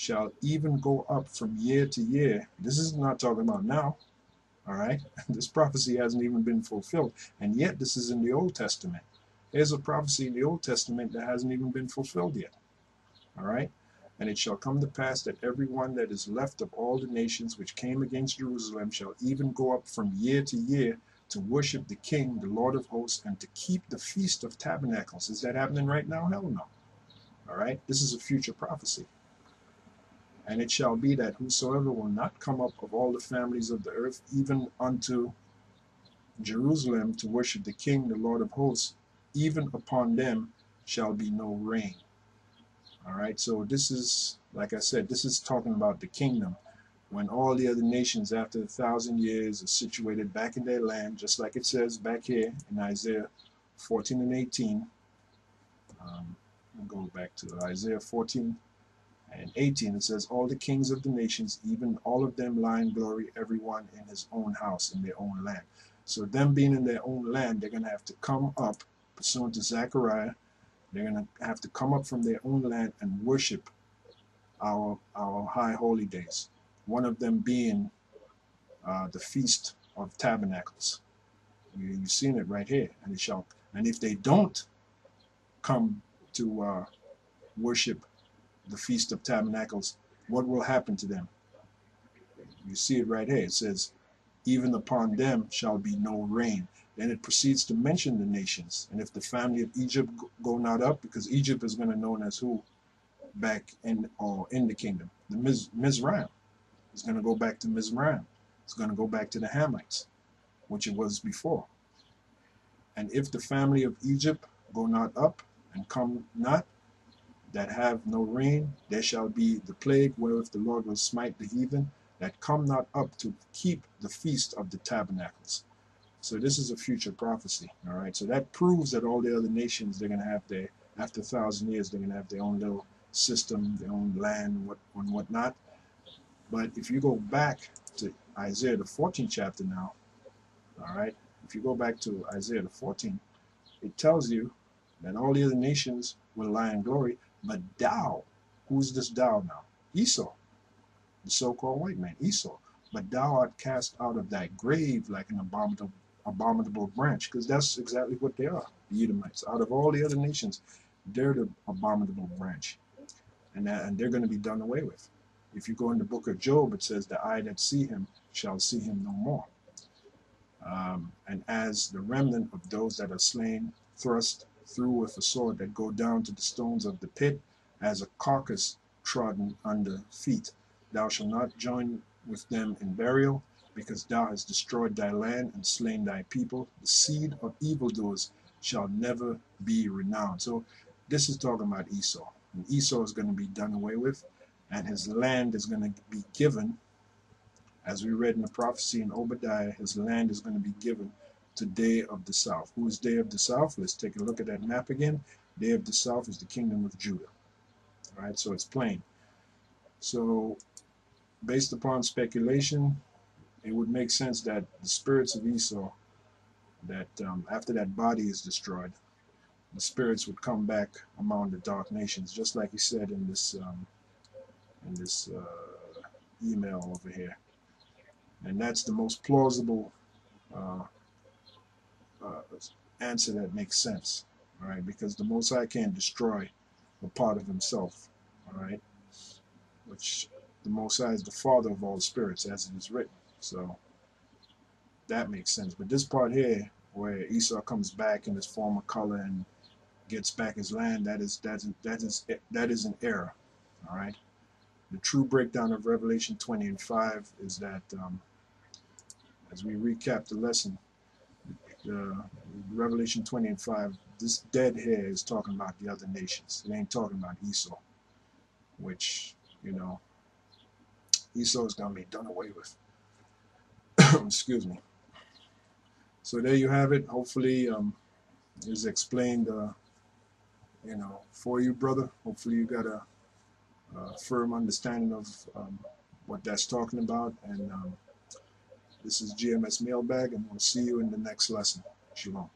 shall even go up from year to year. This is not talking about now, all right? This prophecy hasn't even been fulfilled, and yet this is in the Old Testament. There's a prophecy in the Old Testament that hasn't even been fulfilled yet, all right? And it shall come to pass that every one that is left of all the nations which came against Jerusalem shall even go up from year to year to worship the King, the Lord of hosts, and to keep the Feast of Tabernacles. Is that happening right now? Hell no. All right? This is a future prophecy. And it shall be that whosoever will not come up of all the families of the earth, even unto Jerusalem to worship the King, the Lord of hosts, even upon them shall be no rain. All right, so this is, like I said, this is talking about the kingdom, when all the other nations after 1,000 years are situated back in their land, just like it says back here in Isaiah 14 and 18. We'll go back to Isaiah 14 and 18. It says, all the kings of the nations, even all of them lie in glory, everyone in his own house, in their own land. So them being in their own land, they're going to have to come up, pursuant to Zechariah, they're going to have to come up from their own land and worship our high holy days. One of them being the Feast of Tabernacles. You've seen it right here. And if they don't come to worship the Feast of Tabernacles, what will happen to them? You see it right here. It says, even upon them shall be no rain. Then it proceeds to mention the nations. And if the family of Egypt go not up, because Egypt is going to be known as who? Back in the kingdom. The Mizraim is going to go back to Mizraim. It's going to go back to the Hamites, which it was before. And if the family of Egypt go not up and come not, that have no rain, there shall be the plague wherewith the Lord will smite the heathen that come not up to keep the Feast of the Tabernacles. So this is a future prophecy, all right? So that proves that all the other nations, they're going to have their, after 1,000 years, they're going to have their own little system, their own land, and whatnot. But if you go back to Isaiah the 14th chapter now, all right? If you go back to Isaiah the 14th, it tells you that all the other nations will lie in glory, but thou, who's this thou now? Esau, the so-called white man, Esau. But thou art cast out of thy grave like an abominable branch, because that's exactly what they are, the Edomites. Out of all the other nations, they're the abominable branch, and they're going to be done away with. If you go in the book of Job, it says, the eye that see him shall see him no more. And as the remnant of those that are slain, thrust through with a sword, that go down to the stones of the pit, as a carcass trodden under feet, thou shalt not join with them in burial, because thou hast destroyed thy land and slain thy people. The seed of evildoers shall never be renowned. So this is talking about Esau. And Esau is going to be done away with, and his land is going to be given, as we read in the prophecy in Obadiah, his land is going to be given to Day of the South. Who is Day of the South? Let's take a look at that map again. Day of the South is the kingdom of Judah. All right, so it's plain. So based upon speculation, it would make sense that the spirits of Esau, that after that body is destroyed, the spirits would come back among the dark nations, just like he said in this email over here. And that's the most plausible answer that makes sense, all right? Because the Most High can't destroy a part of himself, all right? Which the Most High is the Father of all spirits, as it is written. So that makes sense. But this part here, where Esau comes back in his former color and gets back his land, that is an error, all right? The true breakdown of Revelation 20 and 5 is that, as we recap the lesson, Revelation 20 and 5, this dead here is talking about the other nations. It ain't talking about Esau, which, you know, Esau is going to be done away with. Excuse me. So there you have it. Hopefully it's explained, you know, for you, brother. Hopefully you got a firm understanding of what that's talking about. And this is GMS Mailbag, and we'll see you in the next lesson. Shalom.